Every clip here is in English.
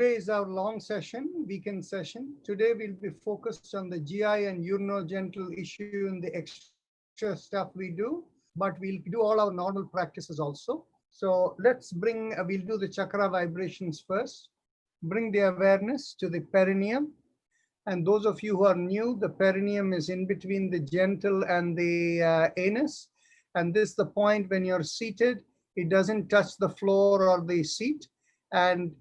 Today is our long session, weekend session. Today we'll be focused on the GI and urinogenital issue and the extra stuff we do, but we'll do all our normal practices also. So we'll do the chakra vibrations first. Bring the awareness to the perineum. And those of you who are new, the perineum is in between the genital and the anus. And this is the point when you're seated, it doesn't touch the floor or the seat. And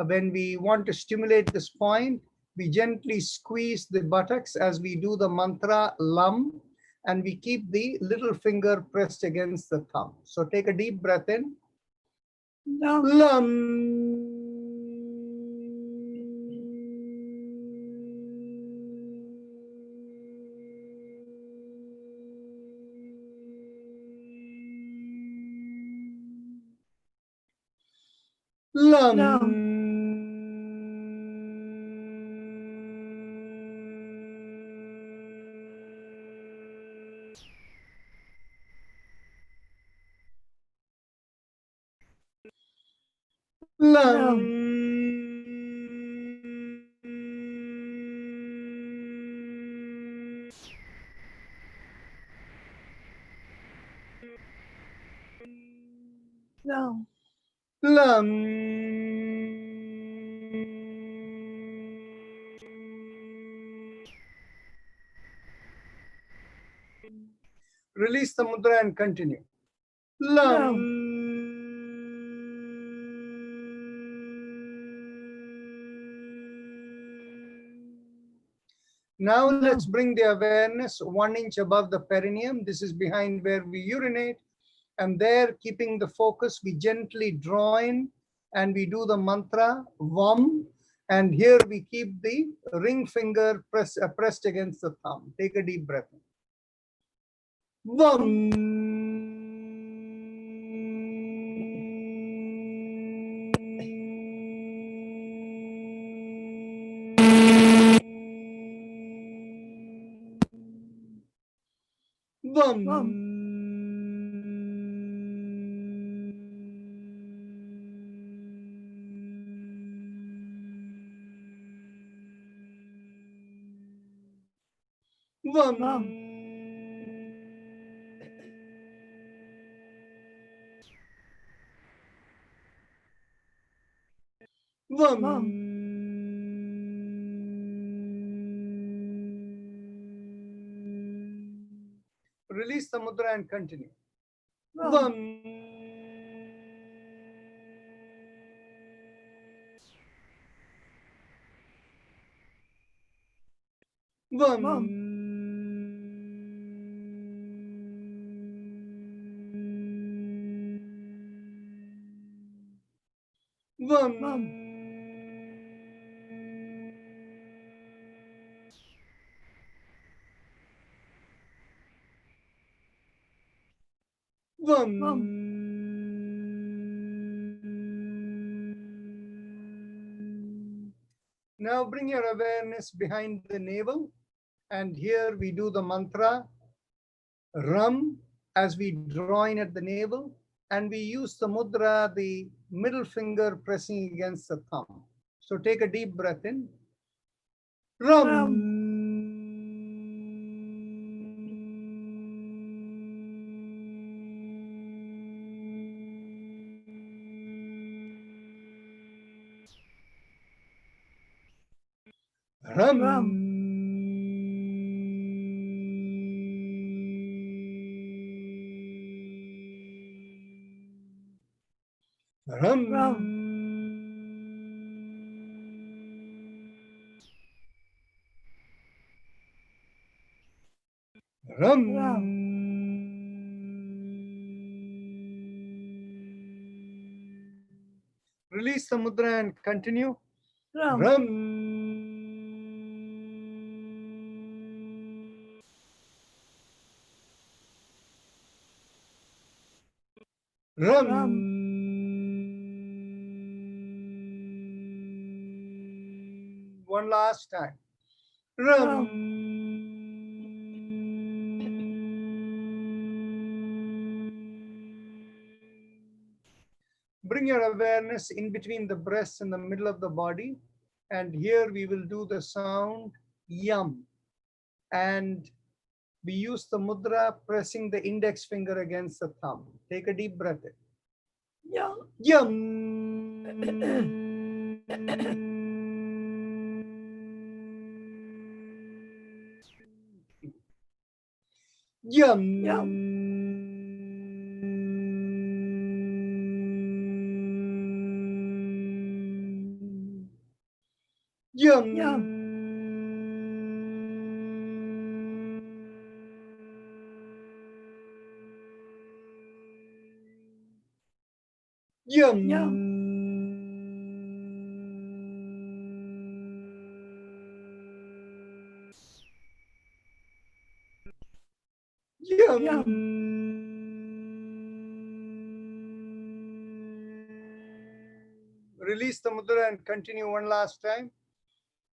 when we want to stimulate this point, we gently squeeze the buttocks as we do the mantra Lam, and we keep the little finger pressed against the thumb. So take a deep breath in. Lam. Lam. Lam. No. Lam. Release the mudra and continue. Lam. Now let's bring the awareness 1 inch above the perineum. This is behind where we urinate. And there, keeping the focus, we gently draw in and we do the mantra Vam. And here we keep the ring finger pressed against the thumb. Take a deep breath. Vam. Vam. Vam. Vam. Release the mudra and continue. Vam. Vam. Vam. Vam. Now bring your awareness behind the navel, and here we do the mantra Ram as we draw in at the navel, and we use the mudra, the middle finger pressing against the thumb. So take a deep breath in. Ram. Ram. Ram. Ram. Release the mudra and continue. Ram. Ram. One last time. Ram. Bring your awareness in between the breasts and the middle of the body. And here we will do the sound yum. And we use the mudra pressing the index finger against the thumb. Take a deep breath in. Yum. Yum. Yum. Yum. Yum. Yum. Yum. Yum. Yum. Yum. Release the mudra and continue one last time.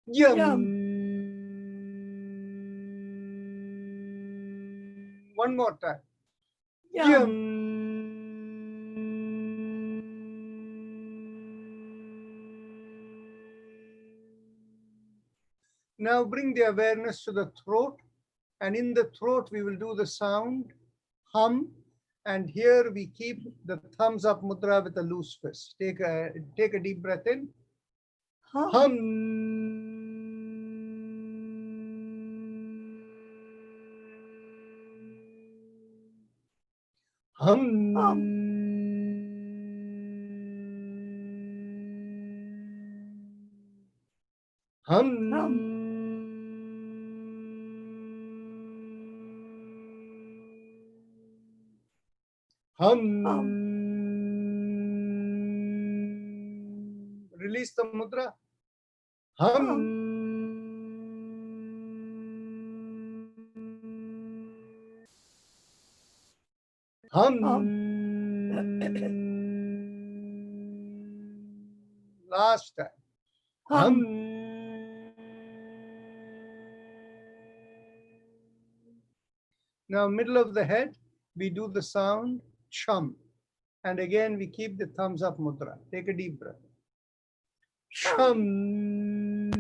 Yum. Yum. One more time. Yum. Now bring the awareness to the throat, and in the throat we will do the sound hum, and here we keep the thumbs up mudra with a loose fist. Take a deep breath in. Hum. Hum. Hum. Hum. Hum. Hum. Release the mudra. Hum. Hum. Last time. Hum. Now, middle of the head, we do the sound chum. And again, we keep the thumbs up mudra. Take a deep breath. Chum.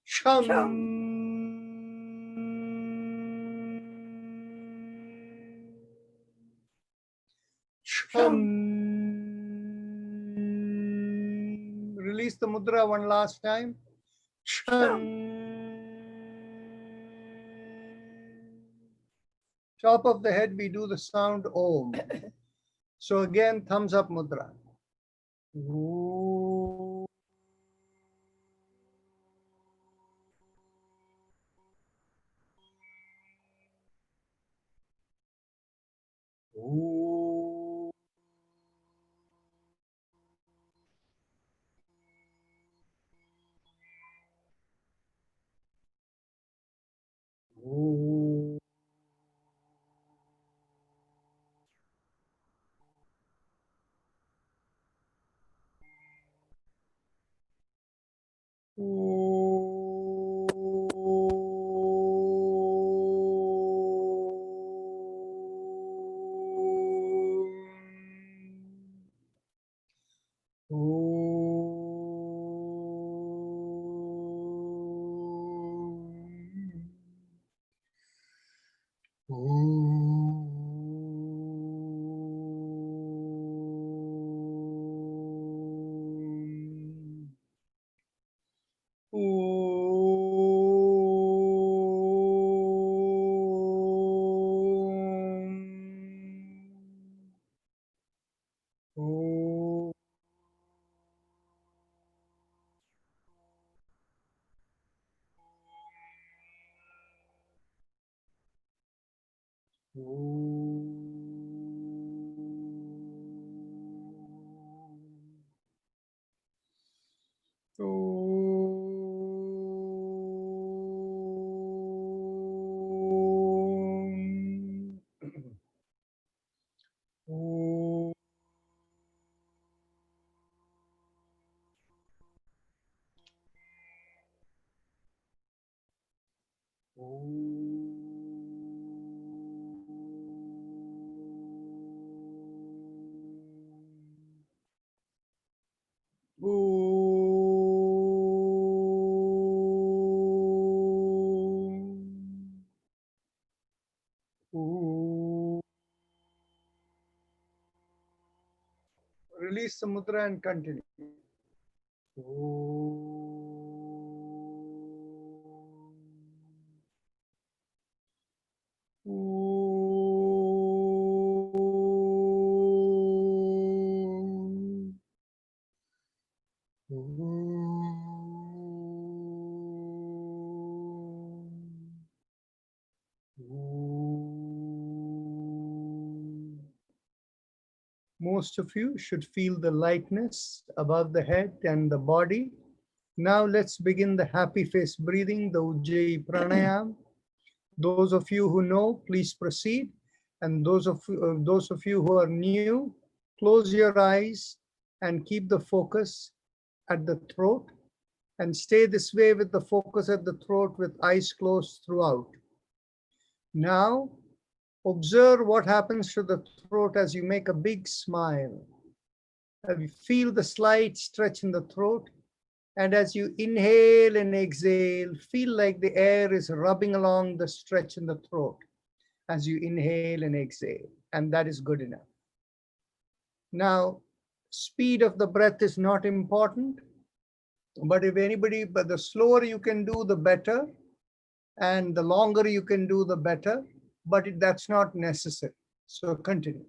Chum. Chum. Release the mudra one last time. Chum. Top of the head, we do the sound Om. So again, thumbs up mudra. Ooh. Ooh. Ooh. release the mudra and continue. Most of you should feel the lightness above the head and the body. Now let's begin the happy face breathing, the Ujjayi Pranayam. Those of you who know, please proceed. And those of you who are new, close your eyes and keep the focus at the throat. And stay this way with the focus at the throat with eyes closed throughout. Now, observe what happens to the throat as you make a big smile. You feel the slight stretch in the throat. And as you inhale and exhale, feel like the air is rubbing along the stretch in the throat as you inhale and exhale. And that is good enough. Now, speed of the breath is not important. But the slower you can do, the better. And the longer you can do, the better. But that's not necessary. So continue.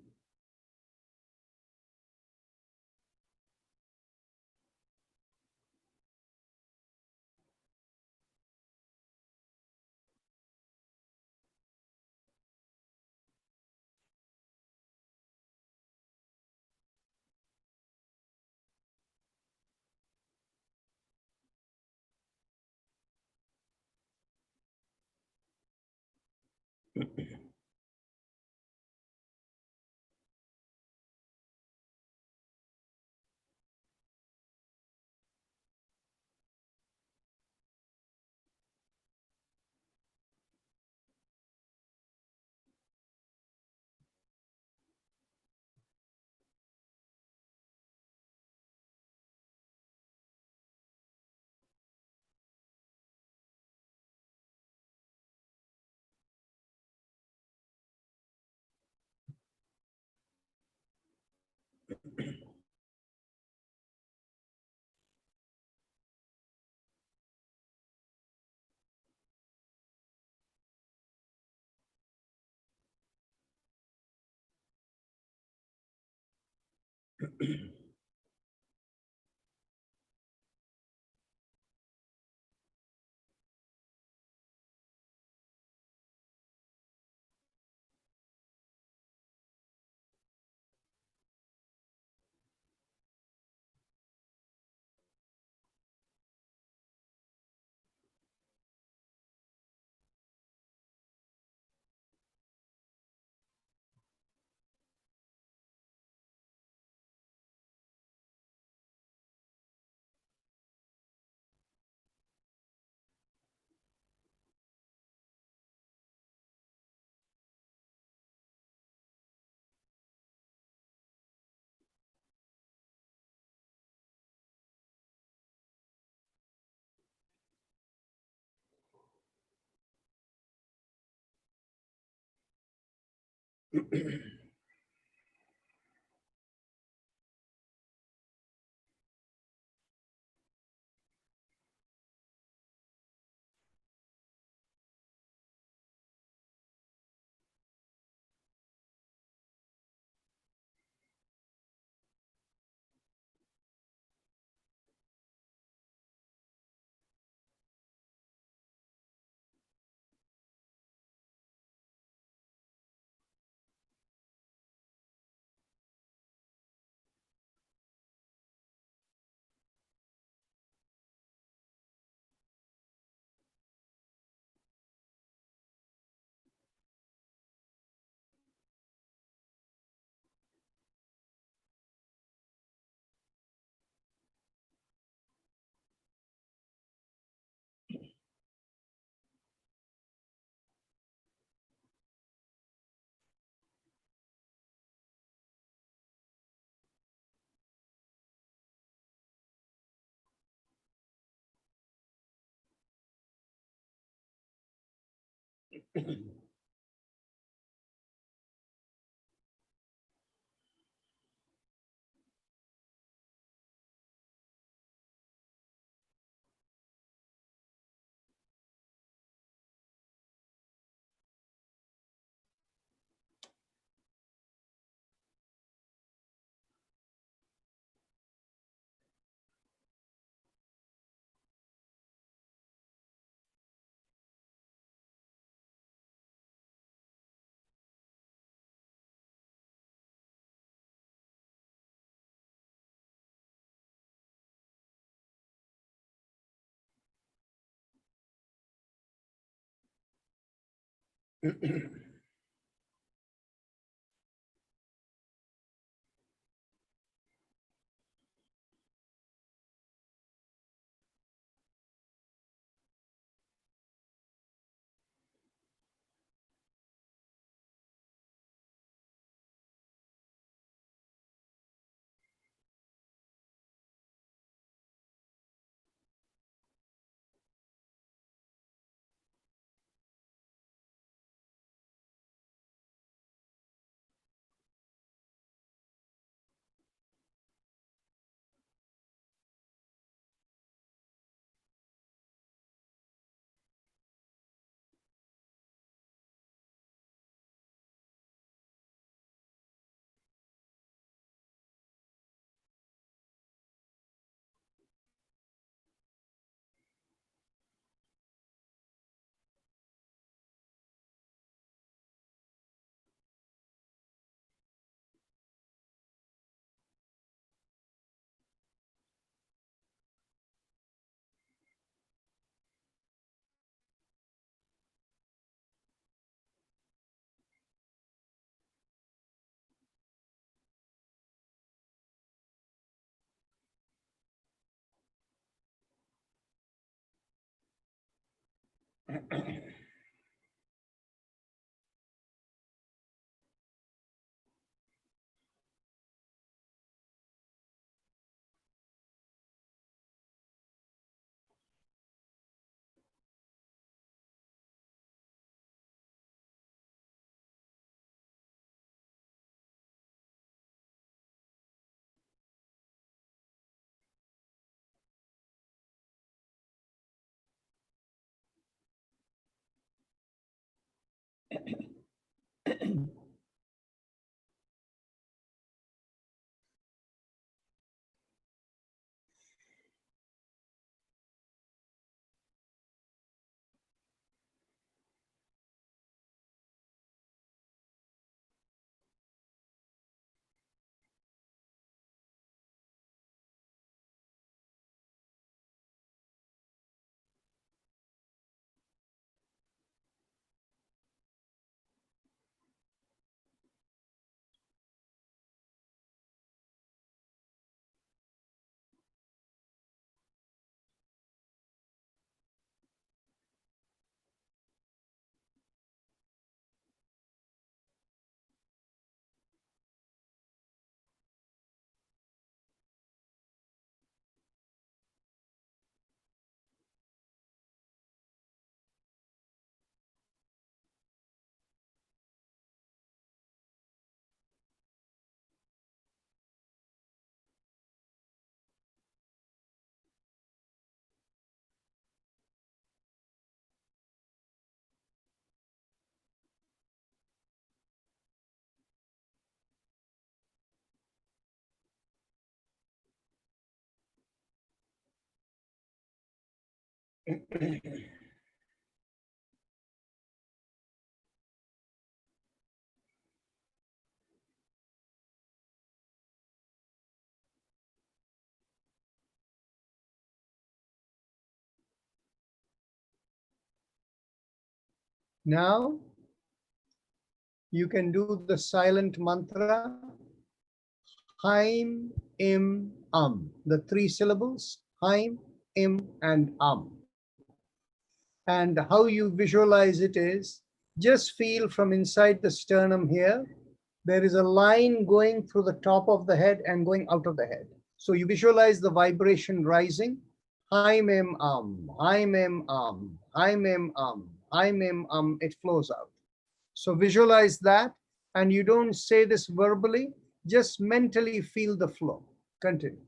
Now you can do the silent mantra, Haim, Im, the 3 syllables, Haim, Im, and And how you visualize it is, just feel from inside the sternum here, there is a line going through the top of the head and going out of the head. So you visualize the vibration rising, Haim, Im, Haim, Im, Haim, Im, Haim, Im, it flows out. So visualize that, and you don't say this verbally, just mentally feel the flow. Continue.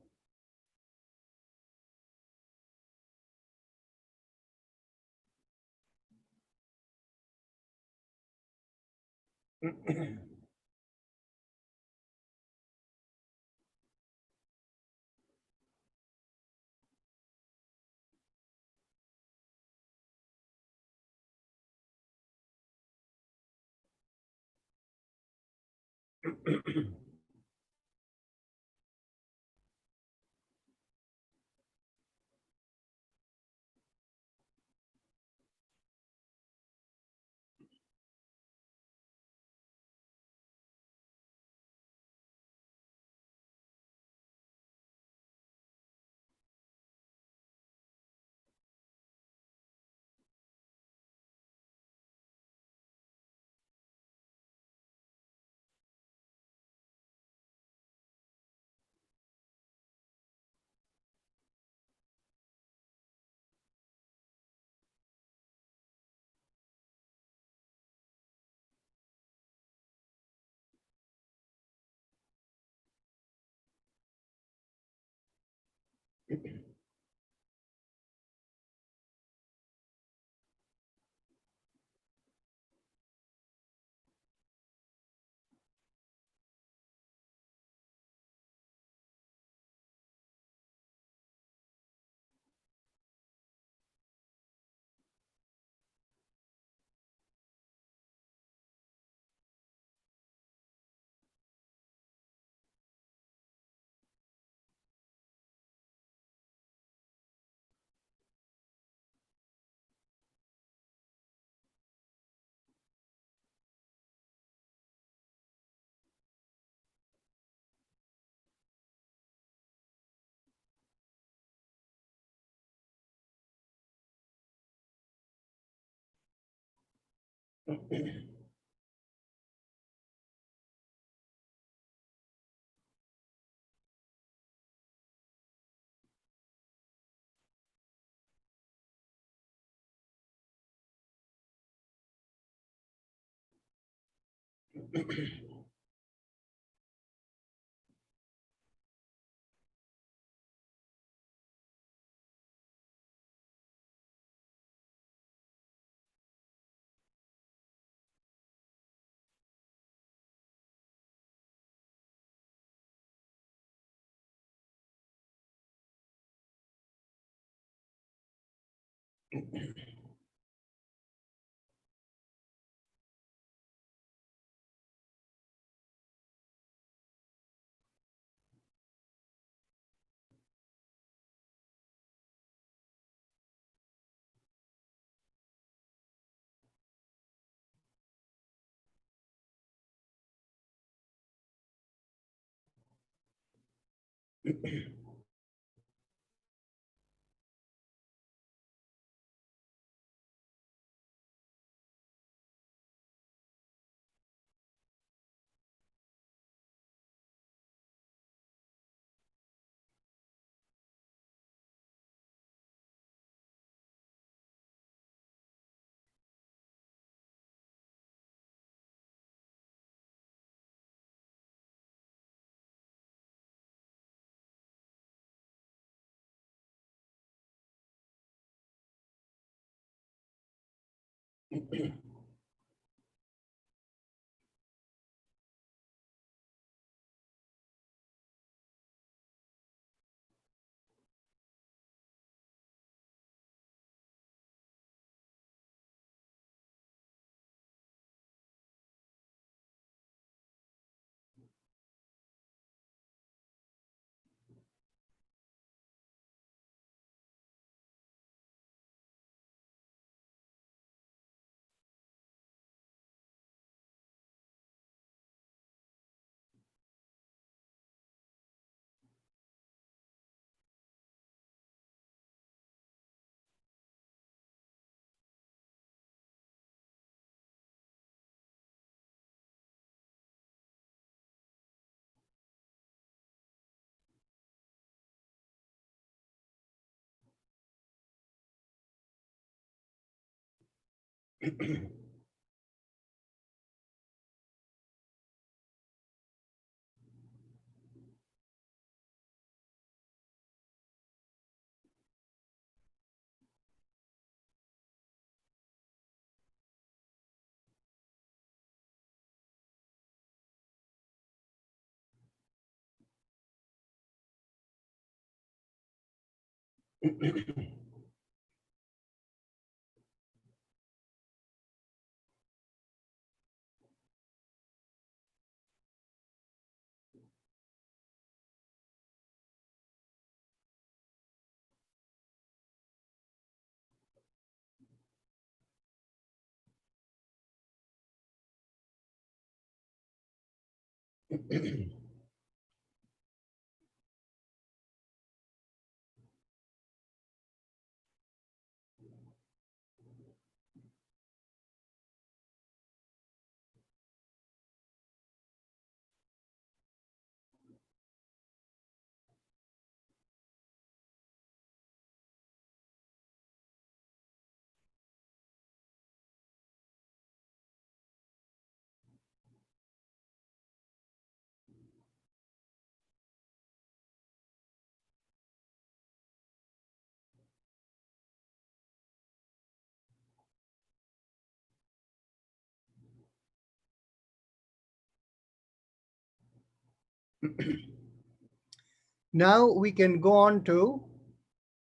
Now we can go on to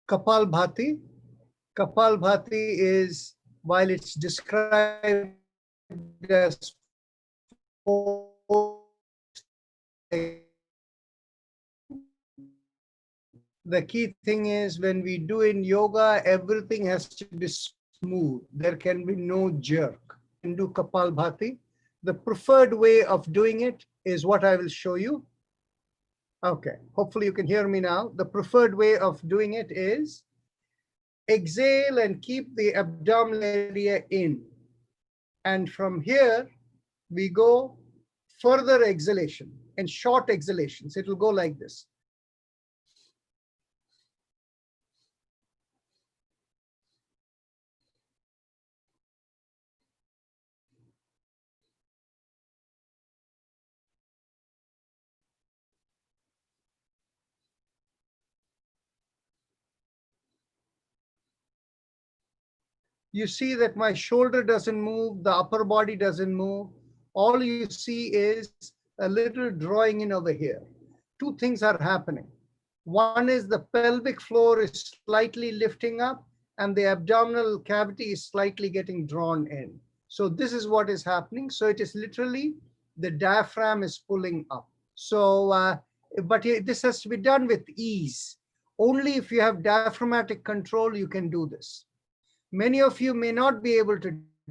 Kapalbhati. Kapalbhati is, while it's described as the key thing is when we do in yoga, everything has to be smooth. There can be no jerk. And do Kapalbhati. The preferred way of doing it is what I will show you. Okay, hopefully you can hear me now. The preferred way of doing it is exhale and keep the abdominal area in. And from here, we go further exhalation and short exhalations. It will go like this. You see that my shoulder doesn't move, the upper body doesn't move. All you see is a little drawing in over here. Two things are happening. One is the pelvic floor is slightly lifting up and the abdominal cavity is slightly getting drawn in. So this is what is happening. So it is literally the diaphragm is pulling up. So, but this has to be done with ease. Only if you have diaphragmatic control, you can do this. Many of you may not be able to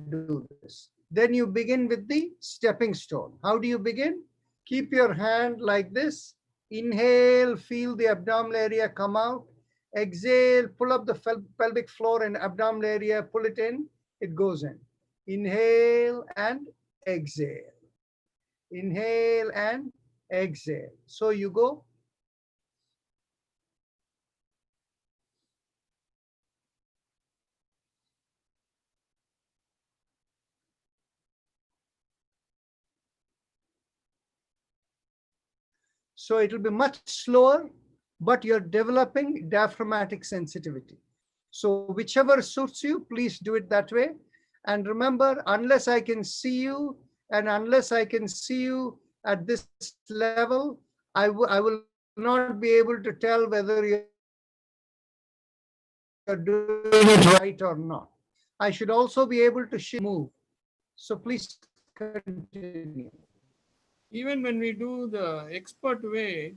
do this. Then you begin with the stepping stone. How do you begin? Keep your hand like this. Inhale, feel the abdominal area come out. Exhale, pull up the pelvic floor and abdominal area, pull it in, it goes in. Inhale and exhale. Inhale and exhale. So you go. So it will be much slower, but you're developing diaphragmatic sensitivity. So whichever suits you, please do it that way. And remember, unless I can see you and unless I can see you at this level, I will not be able to tell whether you're doing it right or not. I should also be able to move. So please continue. Even when we do the expert way,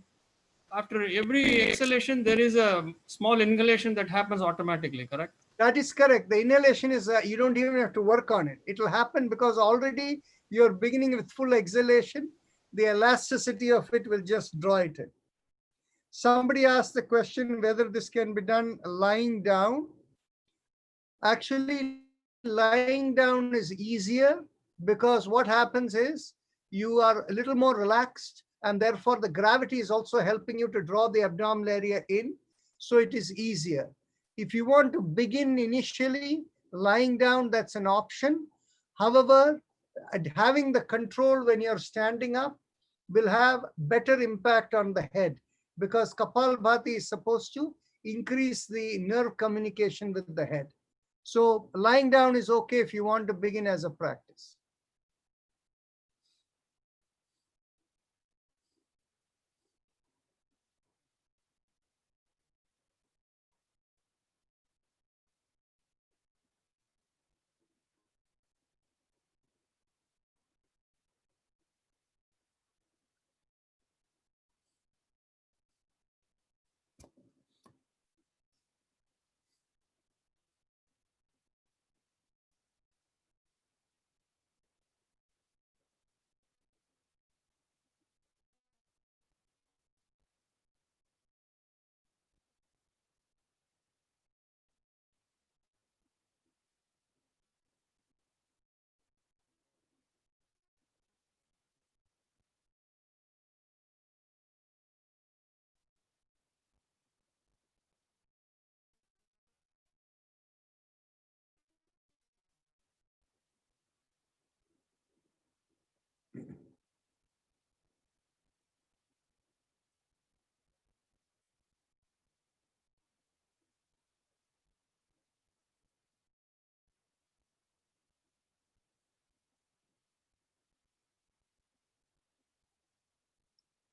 after every exhalation, there is a small inhalation that happens automatically, correct? That is correct. The inhalation is, you don't even have to work on it. It will happen because already you're beginning with full exhalation. The elasticity of it will just draw it in. Somebody asked the question whether this can be done lying down. Actually, lying down is easier because what happens is you are a little more relaxed and therefore the gravity is also helping you to draw the abdominal area in. So it is easier. If you want to begin initially lying down, that's an option. However, having the control when you're standing up will have better impact on the head because Kapalbhati is supposed to increase the nerve communication with the head. So lying down is okay if you want to begin as a practice.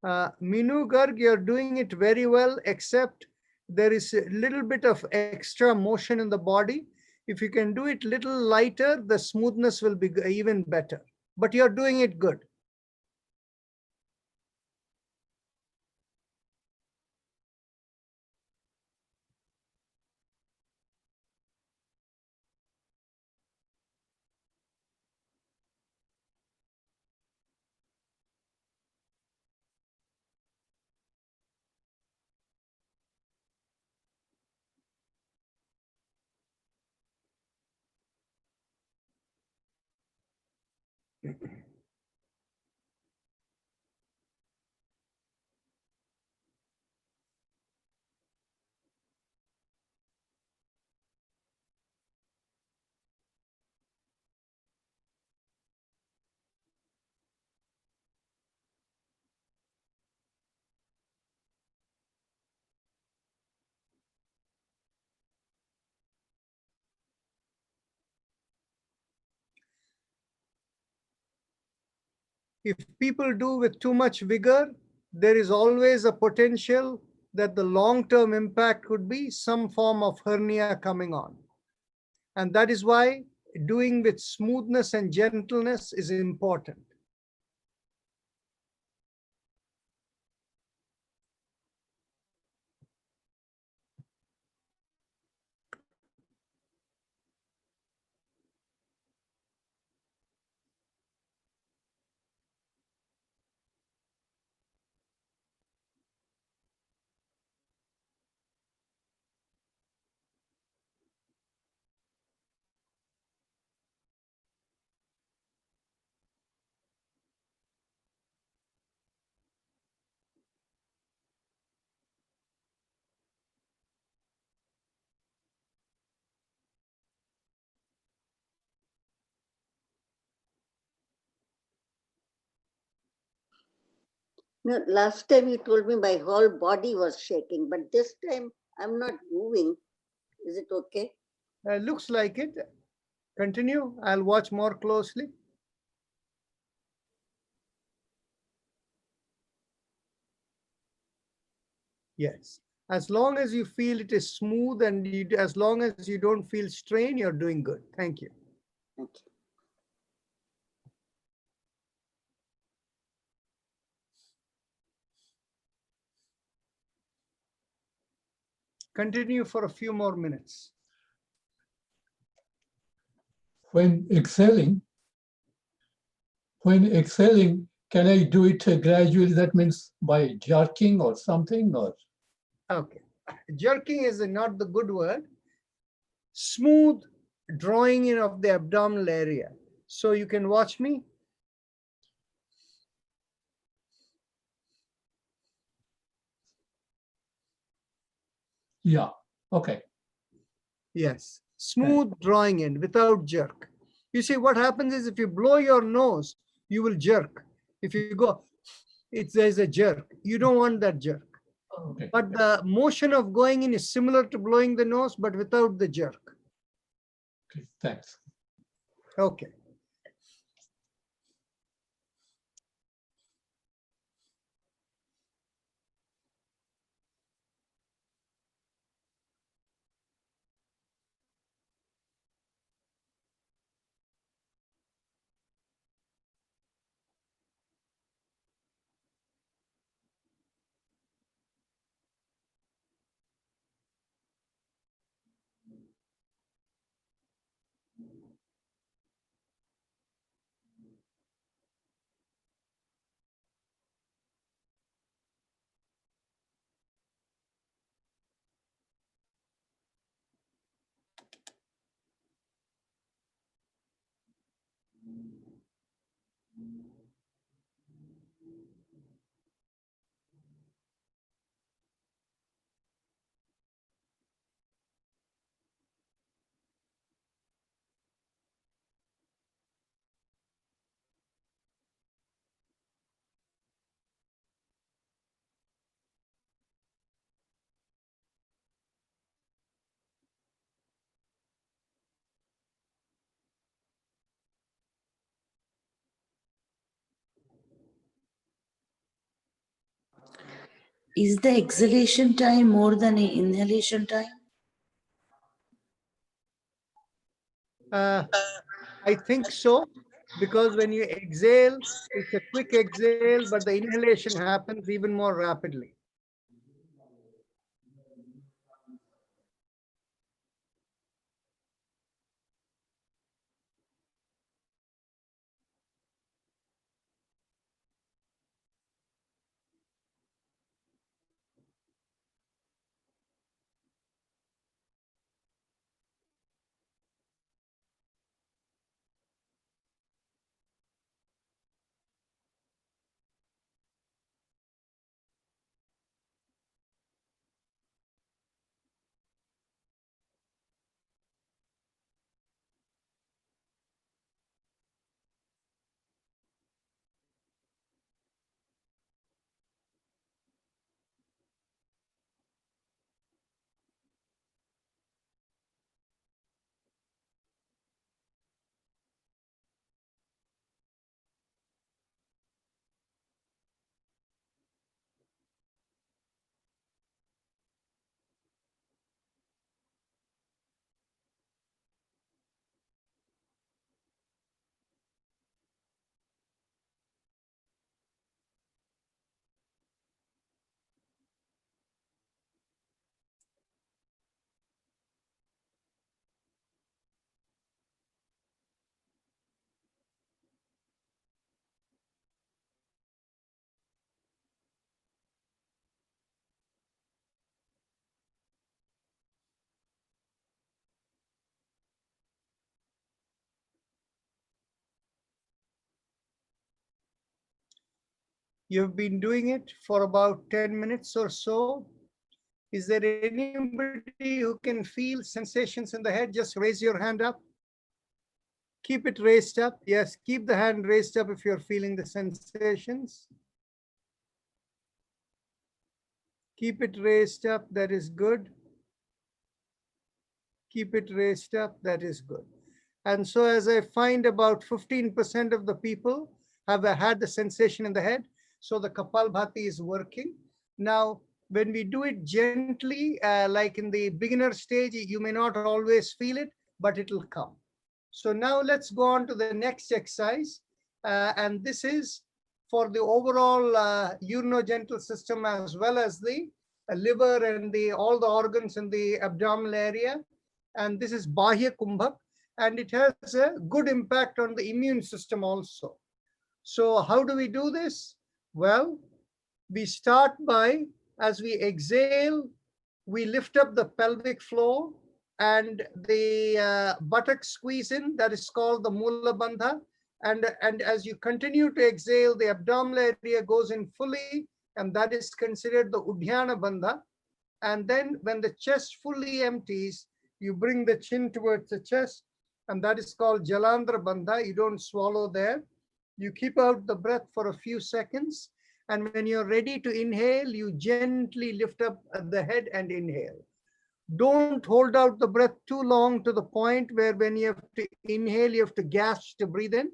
Minu Garg, you're doing it very well, except there is a little bit of extra motion in the body. If you can do it little lighter, the smoothness will be even better. But you're doing it good. If people do with too much vigor, there is always a potential that the long-term impact could be some form of hernia coming on. And that is why doing with smoothness and gentleness is important. No, last time you told me my whole body was shaking, but this time I'm not moving. Is it okay? Looks like it. Continue. I'll watch more closely. Yes. As long as you feel it is smooth and as long as you don't feel strain, you're doing good. Thank you. Thank you. Continue for a few more minutes. When exhaling, can I do it gradually? That means by jerking or something, or? Okay. Jerking is not the good word. Smooth drawing in of the abdominal area. So you can watch me. Yeah, okay. Yes. Smooth drawing in without jerk. You see, what happens is if you blow your nose, you will jerk. If you go, there's a jerk. You don't want that jerk. Okay. But the motion of going in is similar to blowing the nose, but without the jerk. Okay, thanks. Okay. Is the exhalation time more than the inhalation time? I think so, because when you exhale, it's a quick exhale, but the inhalation happens even more rapidly. You've been doing it for about 10 minutes or so. Is there anybody who can feel sensations in the head? Just raise your hand up. Keep it raised up. Yes, keep the hand raised up if you're feeling the sensations. Keep it raised up. That is good. Keep it raised up. That is good. And so as I find about 15% of the people have had the sensation in the head, so the Kapalbhati is working. Now, when we do it gently, like in the beginner stage, you may not always feel it, but it will come. So now let's go on to the next exercise. And this is for the overall urinogenital system, as well as the liver and all the organs in the abdominal area. And this is Bahya Kumbhak, and it has a good impact on the immune system also. So how do we do this? Well, we start by, as we exhale, we lift up the pelvic floor and the buttock squeeze in, that is called the Mula Bandha. And as you continue to exhale, the abdominal area goes in fully, and that is considered the Udhyana Bandha. And then when the chest fully empties, you bring the chin towards the chest, and that is called Jalandhara Bandha. You don't swallow there. You keep out the breath for a few seconds. And when you're ready to inhale, you gently lift up the head and inhale. Don't hold out the breath too long to the point where when you have to inhale, you have to gasp to breathe in.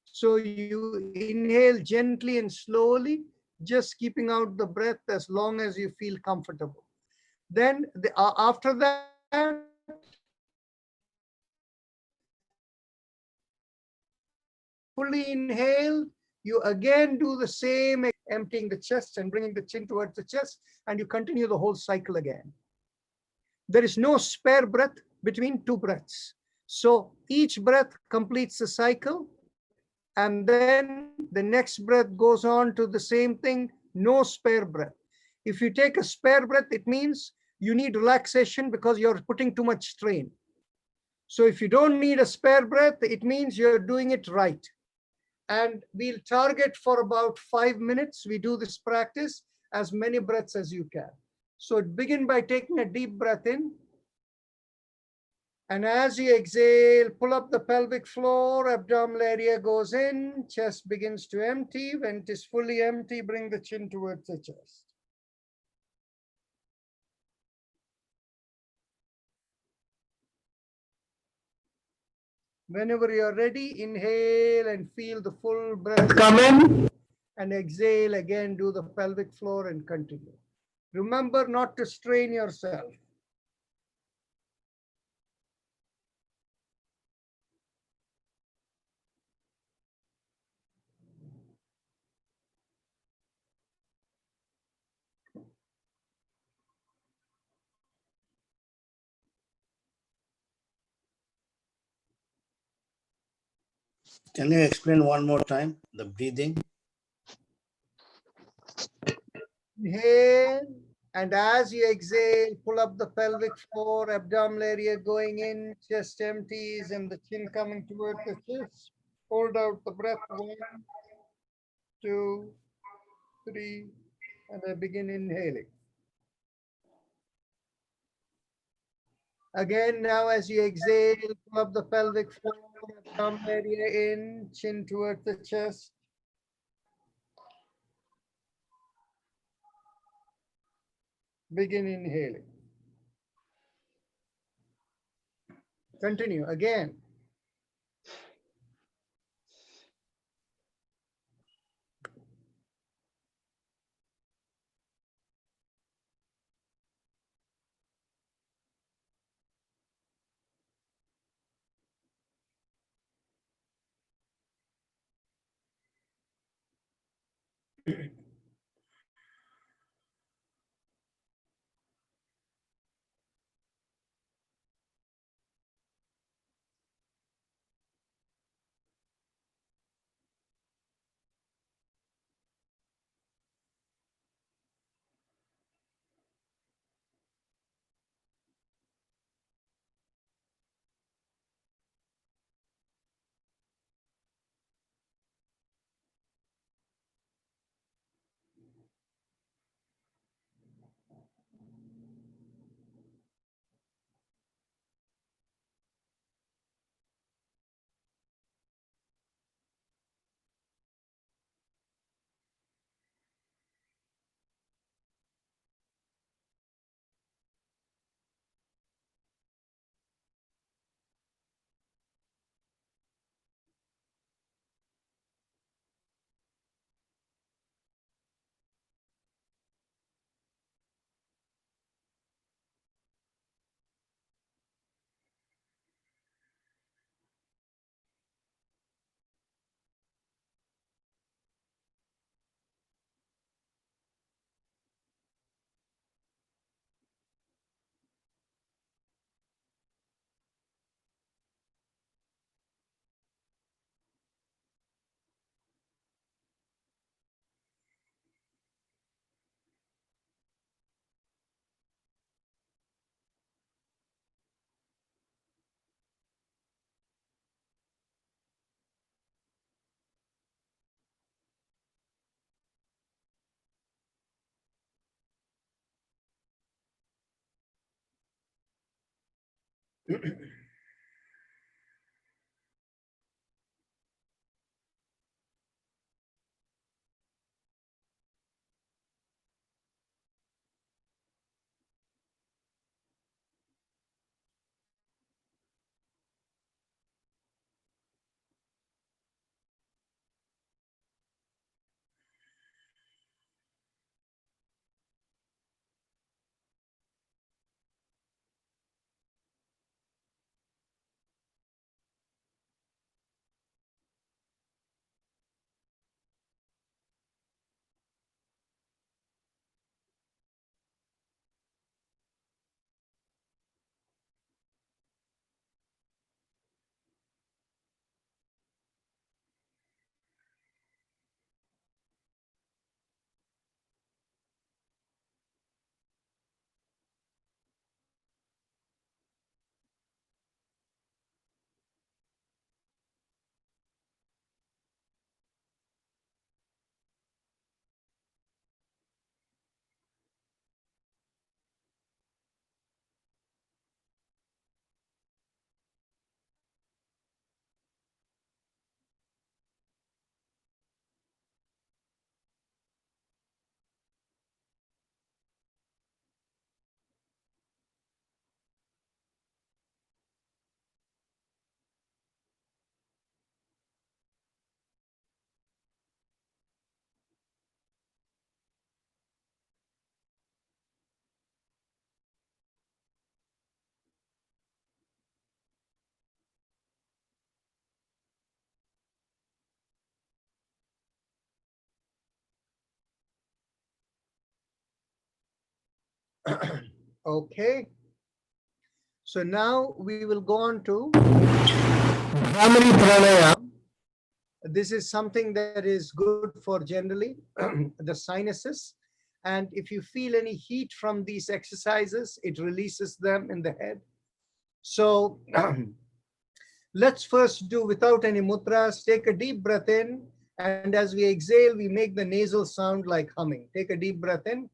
So you inhale gently and slowly, just keeping out the breath as long as you feel comfortable. Then after that, fully inhale, you again do the same, emptying the chest and bringing the chin towards the chest, and you continue the whole cycle again. There is no spare breath between two breaths. So each breath completes the cycle, and then the next breath goes on to the same thing, no spare breath. If you take a spare breath, it means you need relaxation because you're putting too much strain. So if you don't need a spare breath, it means you're doing it right. And we'll target for about 5 minutes. We do this practice, as many breaths as you can. So begin by taking a deep breath in. And as you exhale, pull up the pelvic floor, abdominal area goes in, chest begins to empty. When it is fully empty, bring the chin towards the chest. Whenever you're ready, inhale and feel the full breath. Come in. And exhale, again, do the pelvic floor and continue. Remember not to strain yourself. Can you explain one more time the breathing? Inhale, and as you exhale, pull up the pelvic floor, abdominal area going in, chest empties, and the chin coming toward the chest. Hold out the breath. 1, 2, 3, and then begin inhaling. Again, now as you exhale, pull up the pelvic floor, abdominal area in, chin towards the chest. Begin inhaling. Continue again. Okay. So now we will go on to Bhramari Pranayam. This is something that is good for generally the sinuses. And if you feel any heat from these exercises, it releases them in the head. So let's first do without any mudras. Take a deep breath in. And as we exhale, we make the nasal sound like humming. Take a deep breath in.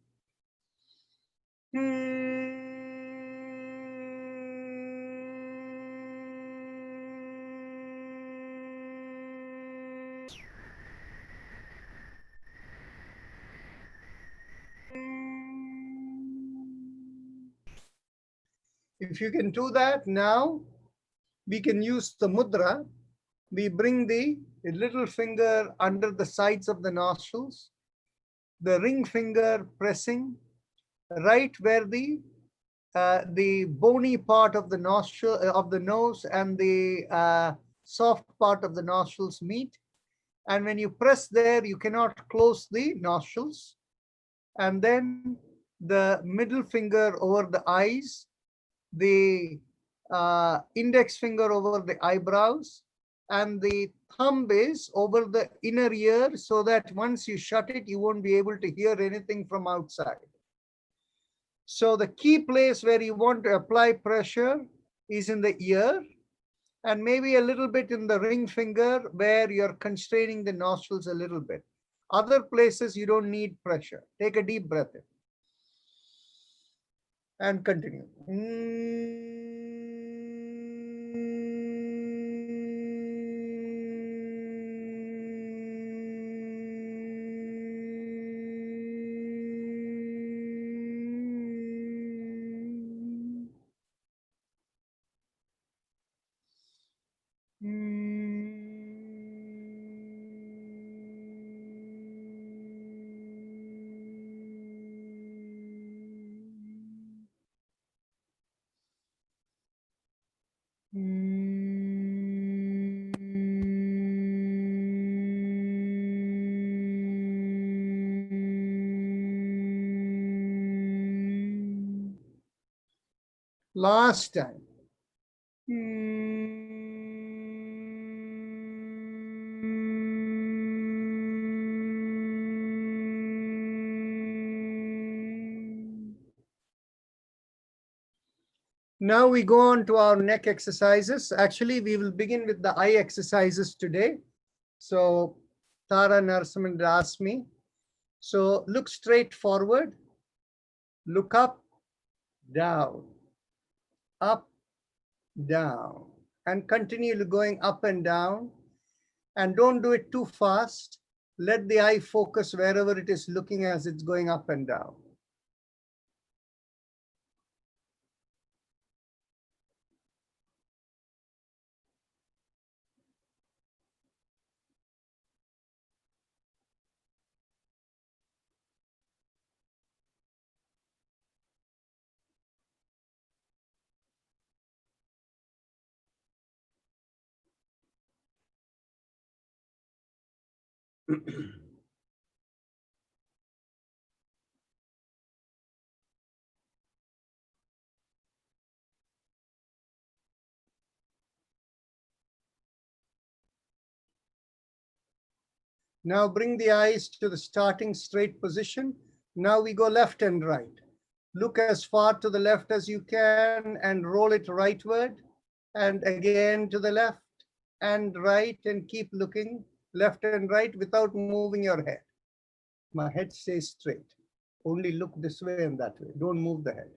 If you can do that now, we can use the mudra. We bring the little finger under the sides of the nostrils, the ring finger pressing right where the bony part of the nostril of the nose and the soft part of the nostrils meet. And when you press there, you cannot close the nostrils. And then the middle finger over the eyes, the index finger over the eyebrows, and the thumb is over the inner ear, so that once you shut it, you won't be able to hear anything from outside. So the key place where you want to apply pressure is in the ear, and maybe a little bit in the ring finger where you're constraining the nostrils a little bit. Other places you don't need pressure. Take a deep breath in and continue. Last time. Now we go on to our neck exercises. Actually, we will begin with the eye exercises today. So Tara Narasimhan asked me. So look straight forward, look up, down, and continue going up and down. And don't do it too fast. Let the eye focus wherever it is looking as it's going up and down. Now bring the eyes to the starting straight position. Now we go left and right. Look as far to the left as you can and roll it rightward, and again to the left and right, and keep looking left and right without moving your head. My head stays straight. Only look this way and that way. Don't move the head.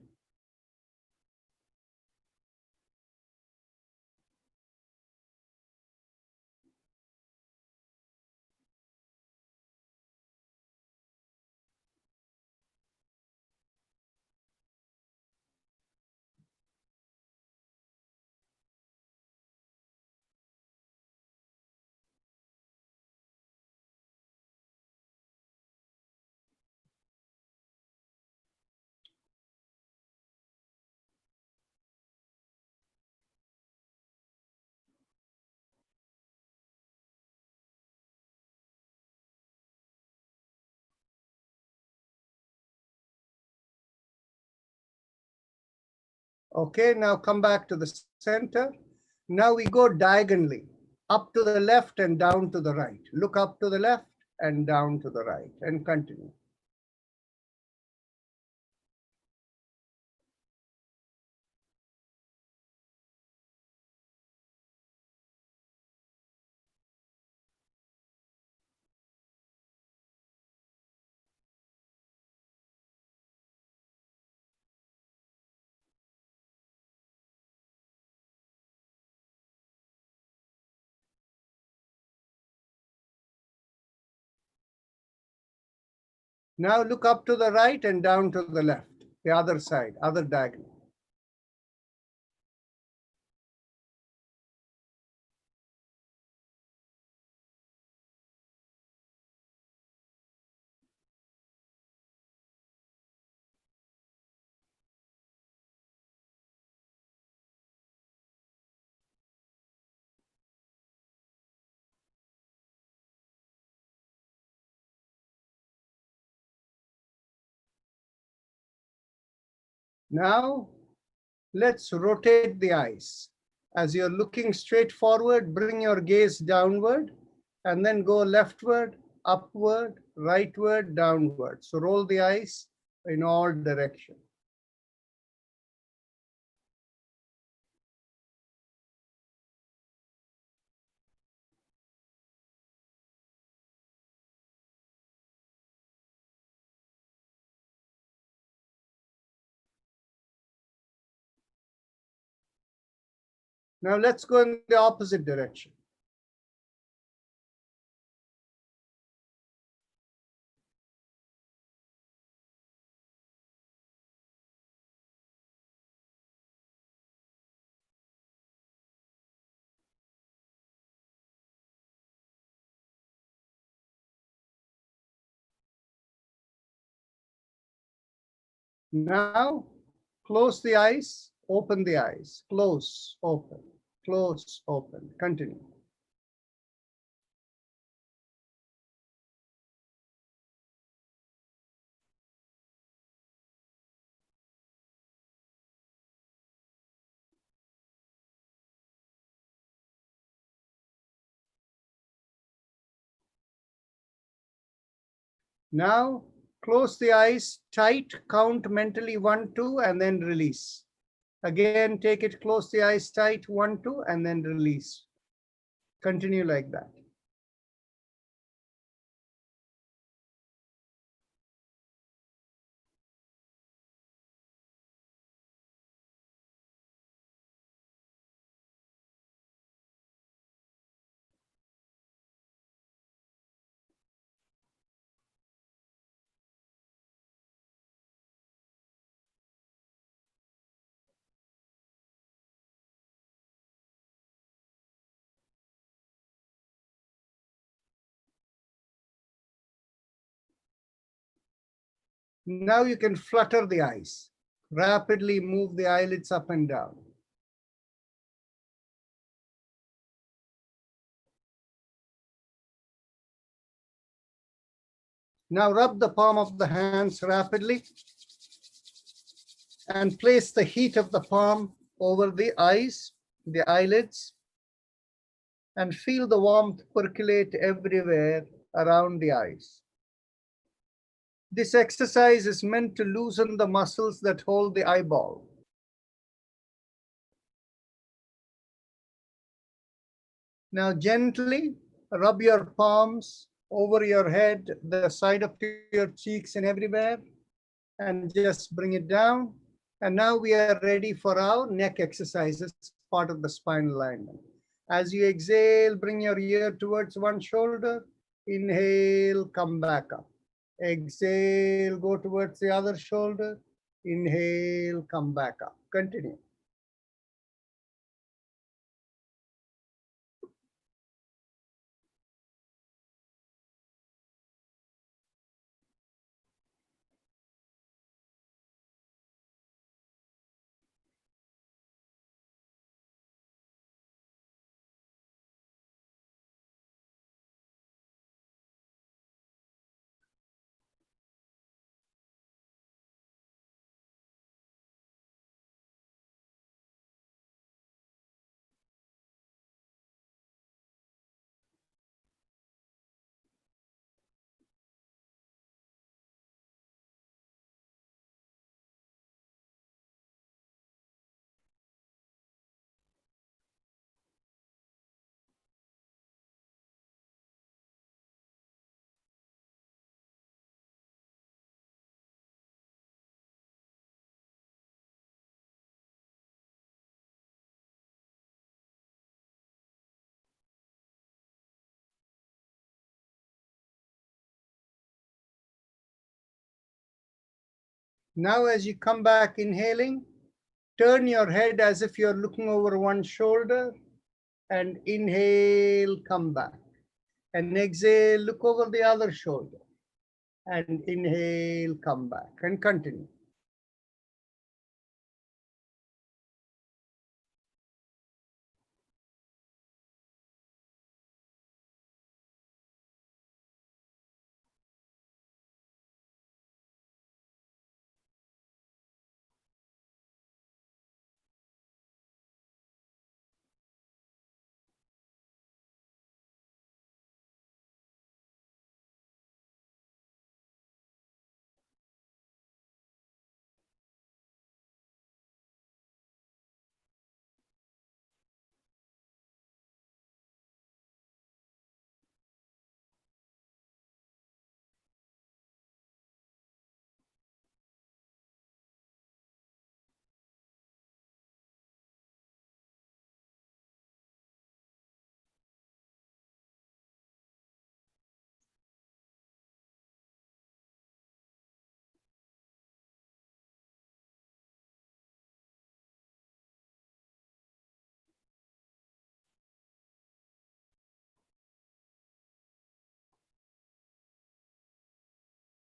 Okay, now come back to the center. Now we go diagonally, up to the left and down to the right. Look up to the left and down to the right and continue. Now look up to the right and down to the left, the other side, other diagonal. Now let's rotate the eyes. As you're looking straight forward, bring your gaze downward and then go leftward, upward, rightward, downward. So roll the eyes in all directions. Now let's go in the opposite direction. Now close the eyes, open the eyes, close, open, close, open, continue. Now close the eyes tight, count mentally 1, 2, and then release. Again, take it, close the eyes tight, 1, 2, and then release. Continue like that. Now you can flutter the eyes. Rapidly move the eyelids up and down. Now rub the palm of the hands rapidly and place the heat of the palm over the eyes, the eyelids, and feel the warmth percolate everywhere around the eyes. This exercise is meant to loosen the muscles that hold the eyeball. Now gently rub your palms over your head, the side of your cheeks and everywhere, and just bring it down. And now we are ready for our neck exercises, part of the spinal alignment. As you exhale, bring your ear towards one shoulder. Inhale, come back up. Exhale, go towards the other shoulder. Inhale, come back up. Continue. Now, as you come back inhaling, turn your head as if you're looking over one shoulder and inhale, come back. And exhale, look over the other shoulder and inhale, come back and continue.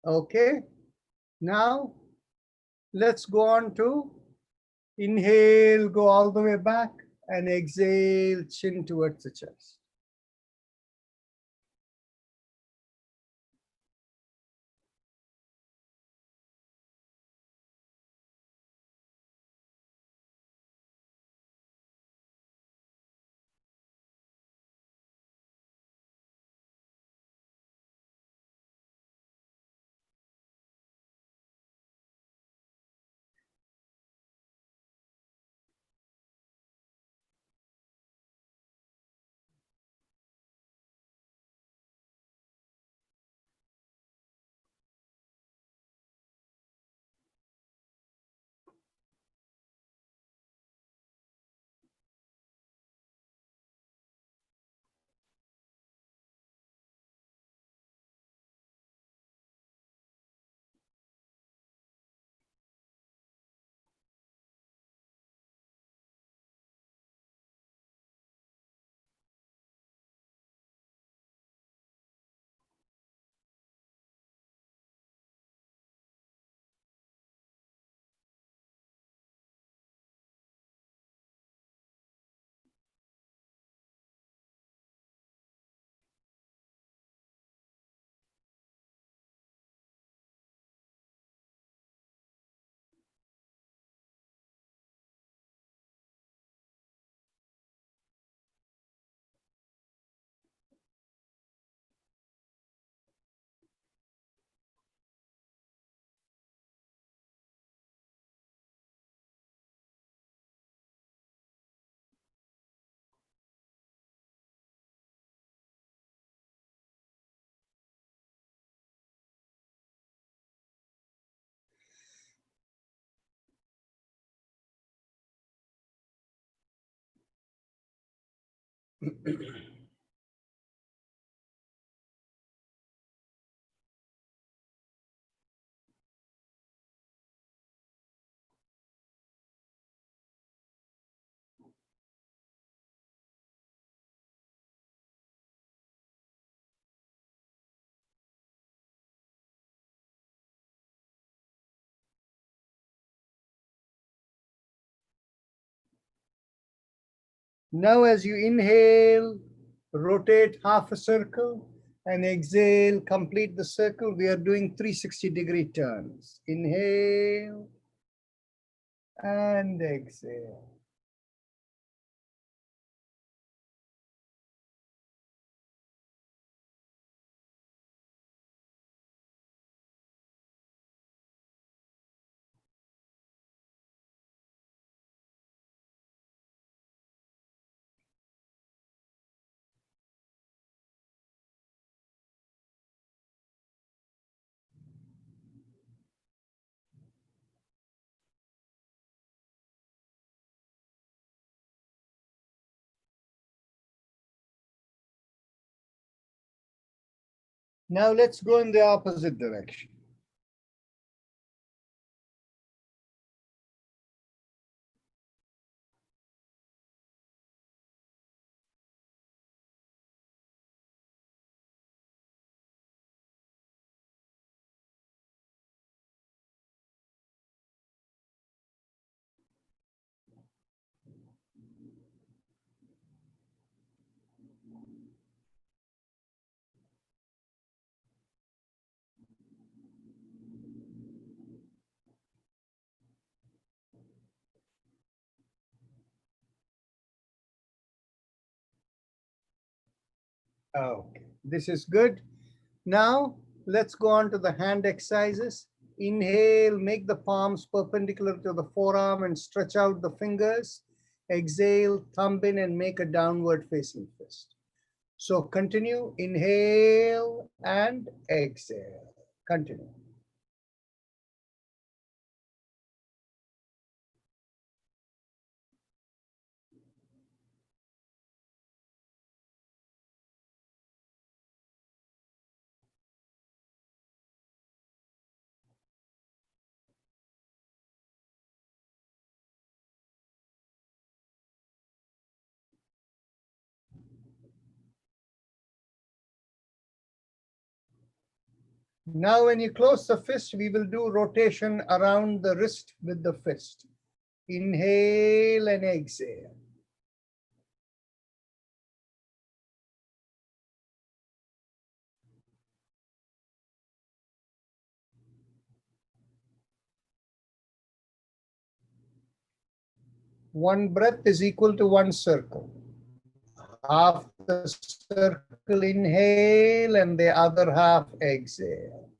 Okay, now let's go on to inhale, go all the way back, and exhale, chin towards the chest. Now, as you inhale, rotate half a circle and exhale, complete the circle. We are doing 360-degree turns. Inhale and exhale. Now let's go in the opposite direction. Okay, this is good. Now let's go on to the hand exercises. Inhale, make the palms perpendicular to the forearm and stretch out the fingers. Exhale, thumb in and make a downward facing fist. So continue, inhale and exhale. Continue. Now, when you close the fist, we will do rotation around the wrist with the fist. Inhale and exhale. One breath is equal to one circle. Half the circle inhale and the other half exhale.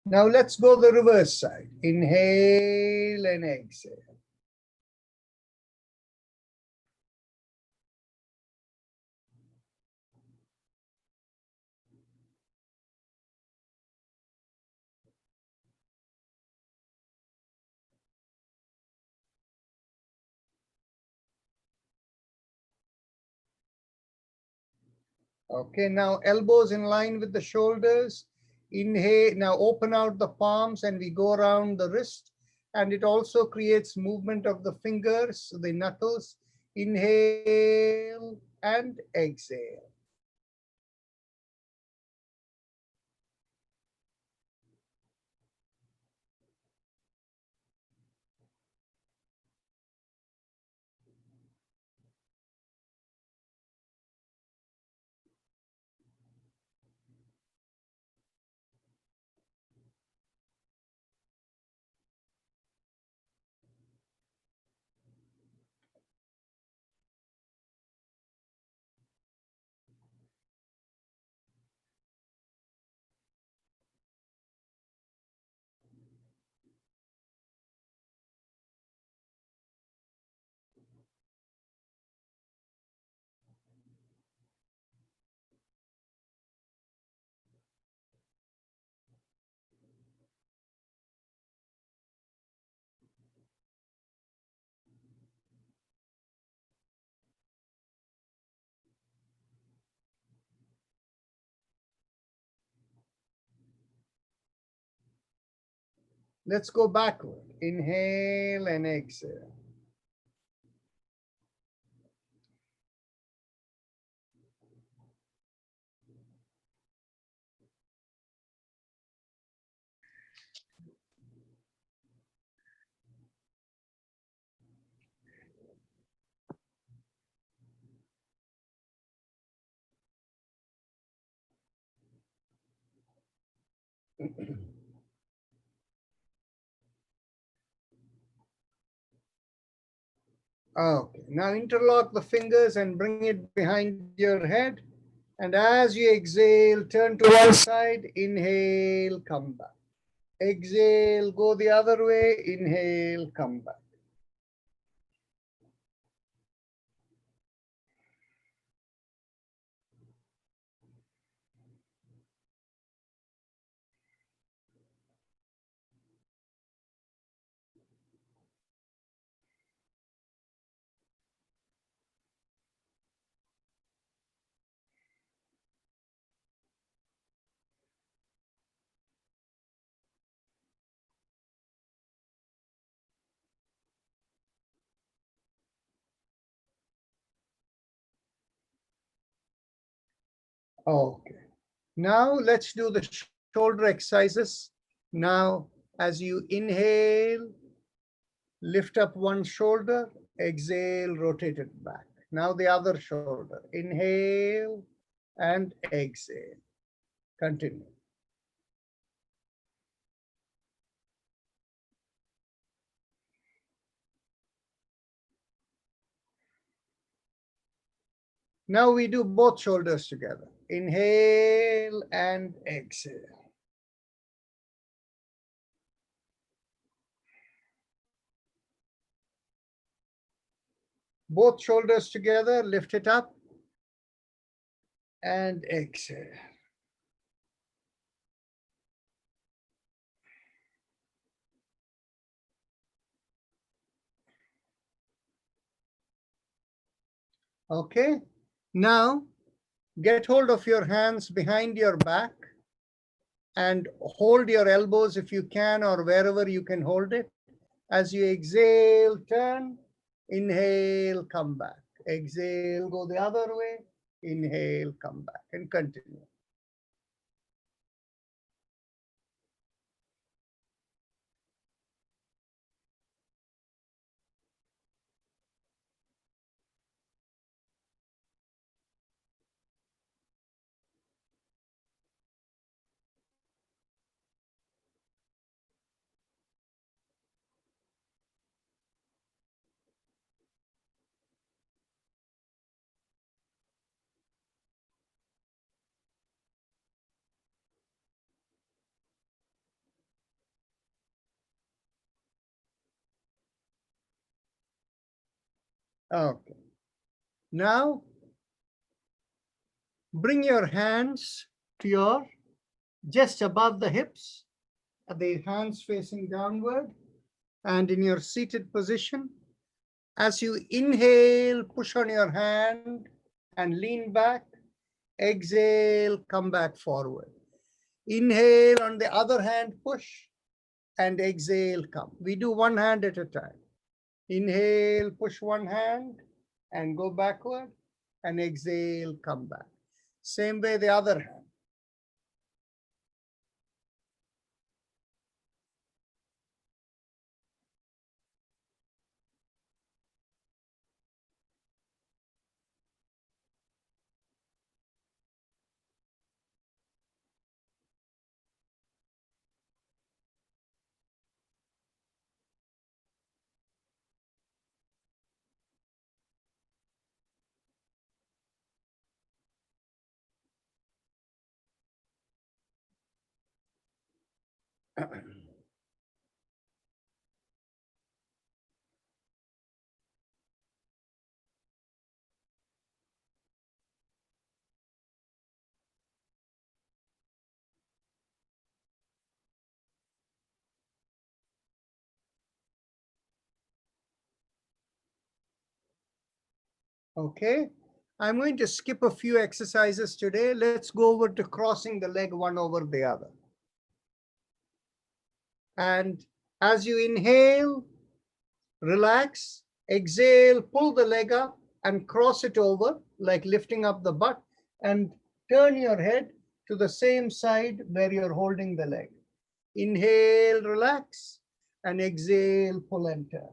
Now let's go the reverse side. Inhale and exhale. Okay, now elbows in line with the shoulders. Inhale, now open out the palms and we go around the wrist. And it also creates movement of the fingers, the knuckles. Inhale and exhale. Let's go backward. Inhale and exhale. Okay, now interlock the fingers and bring it behind your head. And as you exhale, turn to one side, inhale, come back. Exhale, go the other way, inhale, come back. Okay, now let's do the shoulder exercises. Now, as you inhale, lift up one shoulder, exhale, rotate it back. Now the other shoulder, inhale and exhale. Continue. Now we do both shoulders together. Inhale and exhale. Both shoulders together, lift it up and exhale. Okay, now get hold of your hands behind your back and hold your elbows if you can, or wherever you can hold it. As you exhale, turn, inhale, come back. Exhale, go the other way, inhale, come back, and continue. Okay. Now, bring your hands to your just above the hips, the hands facing downward, and in your seated position. As you inhale, push on your hand and lean back. Exhale, come back forward. Inhale, on the other hand, push, and exhale, come. We do one hand at a time. Inhale, push one hand and go backward, and exhale, come back. Same way the other hand. Okay, I'm going to skip a few exercises today. Let's go over to crossing the leg one over the other. And as you inhale, relax, exhale, pull the leg up and cross it over, like lifting up the butt, and turn your head to the same side where you're holding the leg. Inhale, relax, and exhale, pull and turn.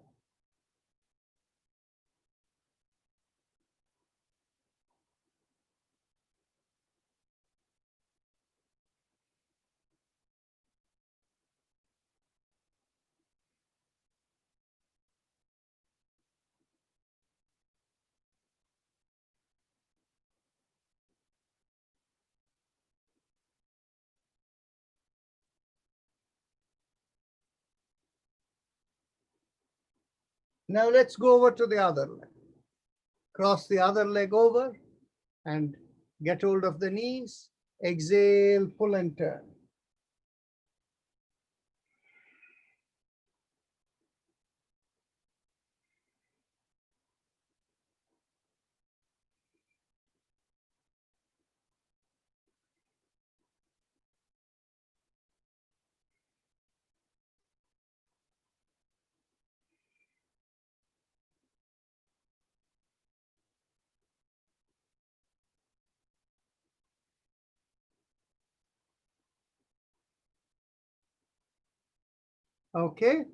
Now let's go over to the other leg. Cross the other leg over and get hold of the knees. Exhale, pull and turn. Okay,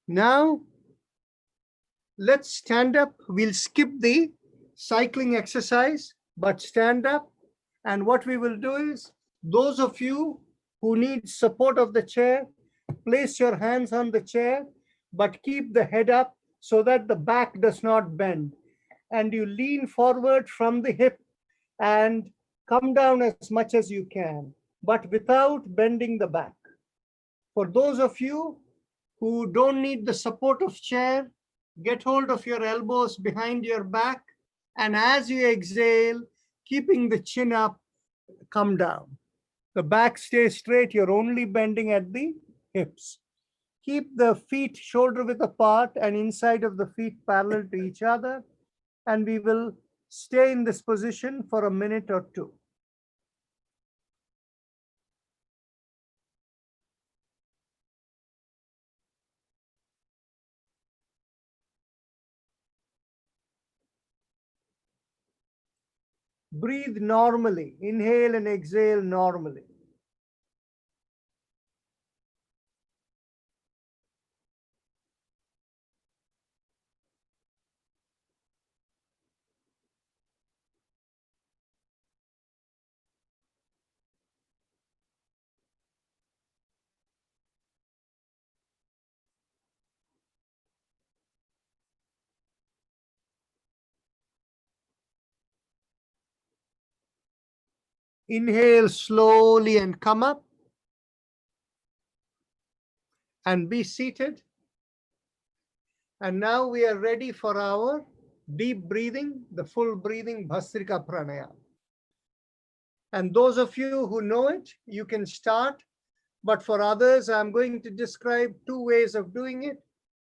now let's stand up. We'll skip the cycling exercise, but stand up. And what we will do is, those of you who need support of the chair, place your hands on the chair, but keep the head up so that the back does not bend. and you lean forward from the hip and come down as much as you can, but without bending the back. For those of you who don't need the support of chair, get hold of your elbows behind your back, and as you exhale, keeping the chin up, come down. The back stays straight, you're only bending at the hips. Keep the feet shoulder width apart and inside of the feet parallel to each other, and we will stay in this position for a minute or two. Breathe normally. Inhale and exhale normally. Inhale slowly and come up. And be seated. And now we are ready for our deep breathing, the full breathing Bhastrika Pranayama. And those of you who know it, you can start. But for others, I'm going to describe two ways of doing it.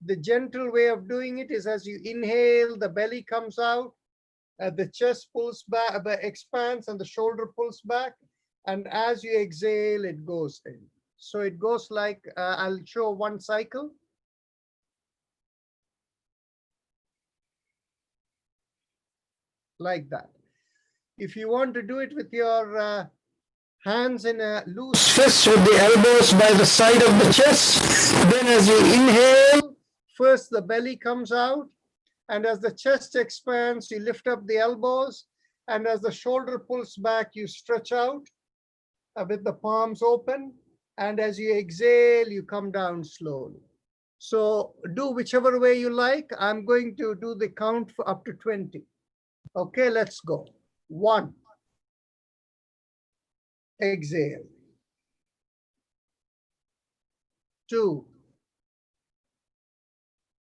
The gentle way of doing it is as you inhale, the belly comes out, the chest pulls back, expands, and the shoulder pulls back. And as you exhale, it goes in. So it goes like, I'll show one cycle. Like that. If you want to do it with your hands in a loose fist with the elbows by the side of the chest, then as you inhale, first the belly comes out, and as the chest expands, you lift up the elbows, and as the shoulder pulls back, you stretch out with the palms open, and as you exhale, you come down slowly. So do whichever way you like. I'm going to do the count for up to 20. Okay, let's go. 1. Exhale. 2.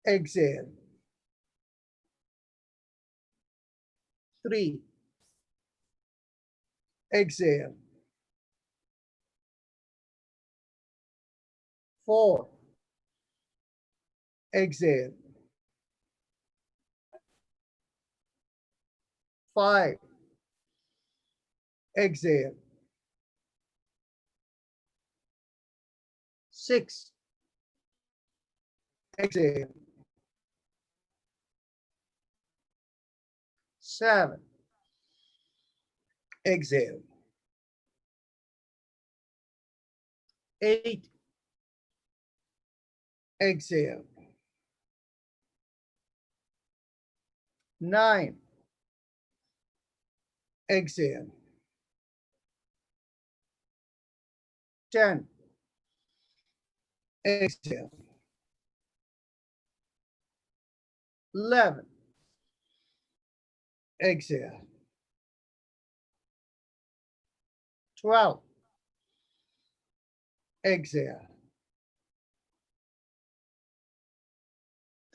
Exhale. 3. Exhale. 4. Exhale. 5. Exhale. 6. Exhale. 7. Exhale. 8. Exhale. 9. Exhale. 10. Exhale. 11. Exhale. 12. Exhale.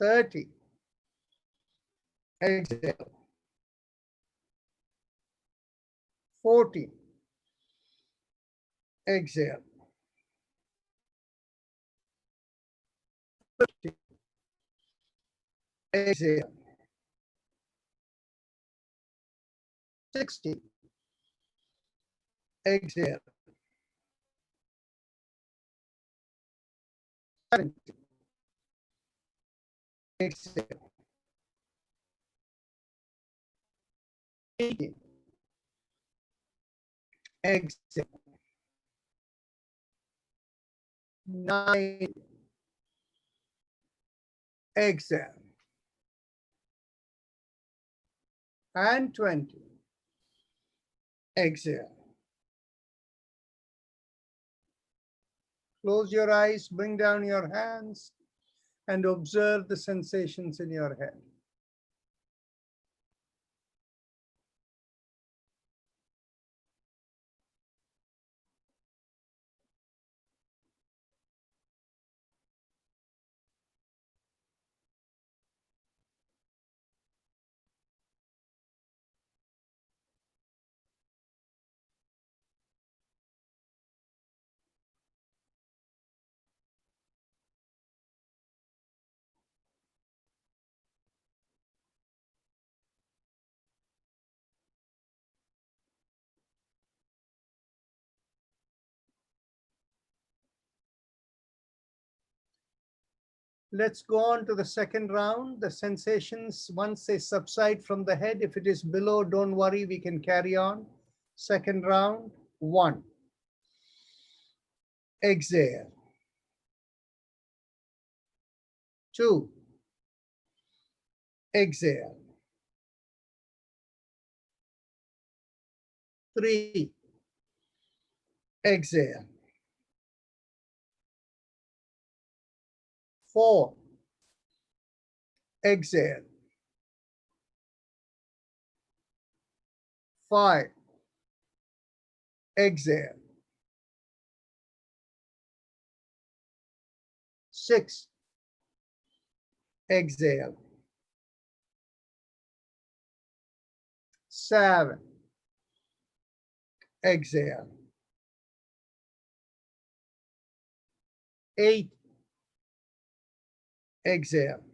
30. Exhale. 40. Exhale. 50. Exhale. 60. Exhale. 70. Exhale. 80. Exhale. 9. Exhale. And 20. Exhale. Close your eyes, bring down your hands, and observe the sensations in your head. Let's go on to the second round. The sensations, once they subside from the head, if it is below, don't worry, we can carry on. Second round, 1. Exhale. 2. Exhale. 3. Exhale. 4. Exhale. 5. Exhale. 6. Exhale. 7. Exhale. 8. Exhale.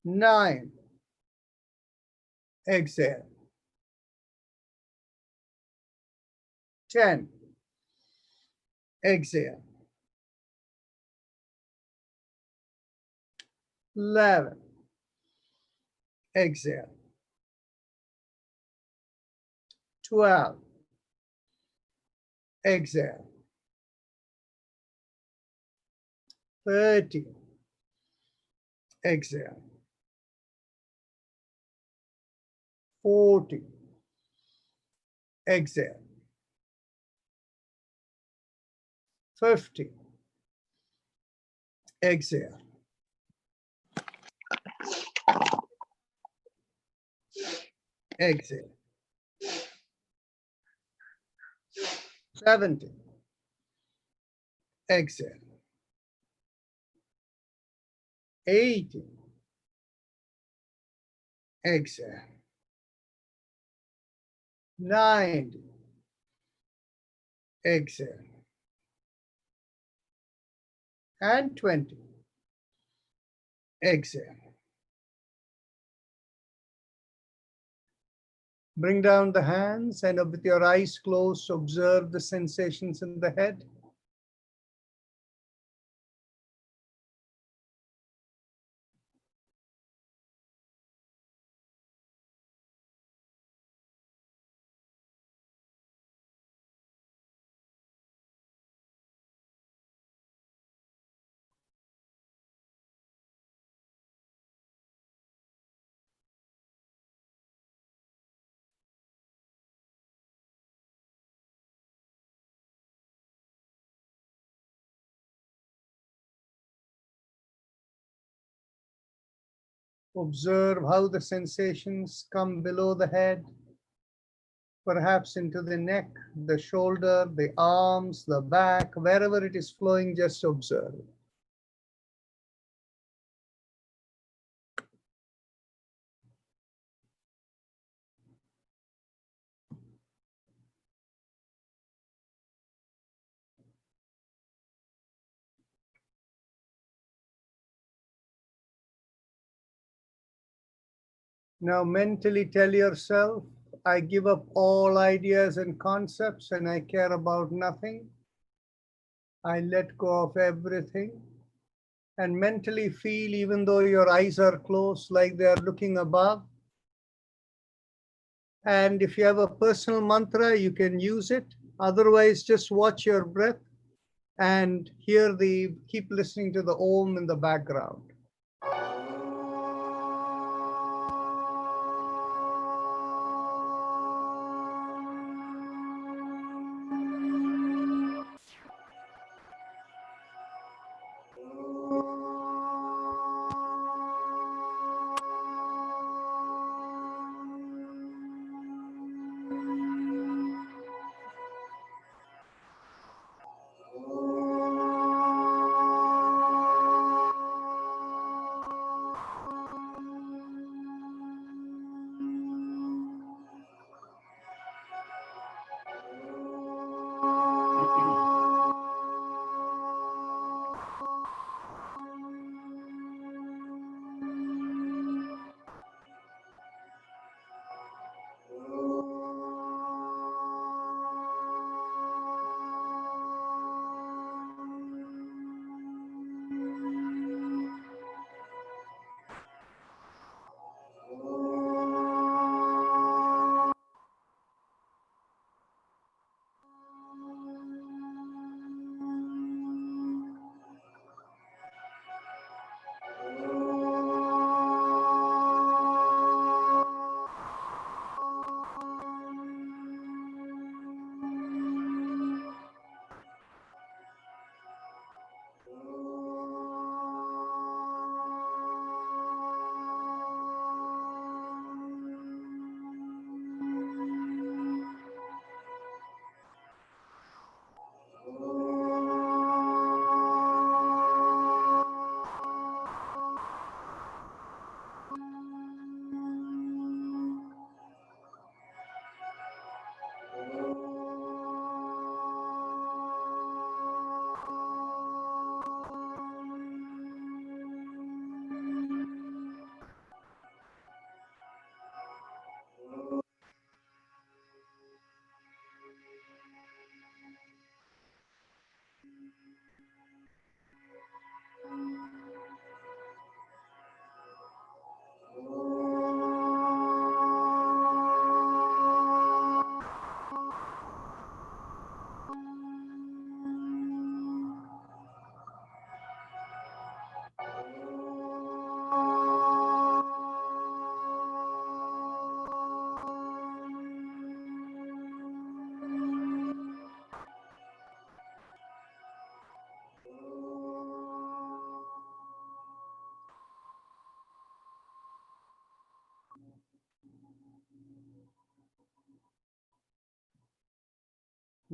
9. Exhale. 10. Exhale. 11. Exhale. 12. Exhale. 13. Exhale. 14. Exhale. 15. Exhale. 17. Exhale. 18. Exhale. 19. Exhale. And 20. Exhale. Bring down the hands and with your eyes closed, observe the sensations in the head. Observe how the sensations come below the head, perhaps into the neck, the shoulder, the arms, the back, wherever it is flowing, just observe. Now mentally tell yourself, I give up all ideas and concepts and I care about nothing. I let go of everything. And mentally feel, even though your eyes are closed, like they are looking above. And if you have a personal mantra, you can use it. Otherwise, just watch your breath and keep listening to the Om in the background.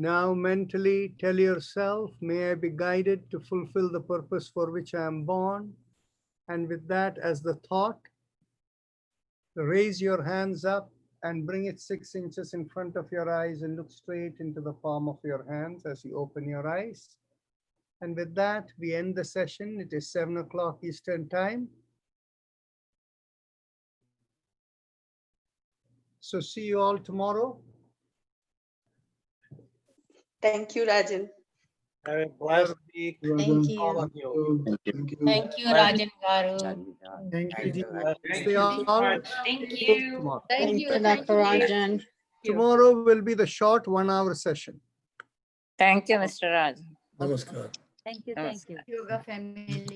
Now mentally tell yourself, may I be guided to fulfill the purpose for which I am born. And with that as the thought, raise your hands up and bring it 6 inches in front of your eyes and look straight into the palm of your hands as you open your eyes. And with that, we end the session. It is 7 o'clock Eastern Time. So see you all tomorrow. Thank you, Rajan. Have a blessed week. Thank you. All of you. Thank you, Rajan Garu. Thank you, Ji. Thank See you all so much. Thank you. tomorrow. Thank you, Dr. Rajan. Tomorrow will be the short 1-hour session. Thank you, Mr. Rajan. Namaskar. Thank you. Thank you. Yoga family.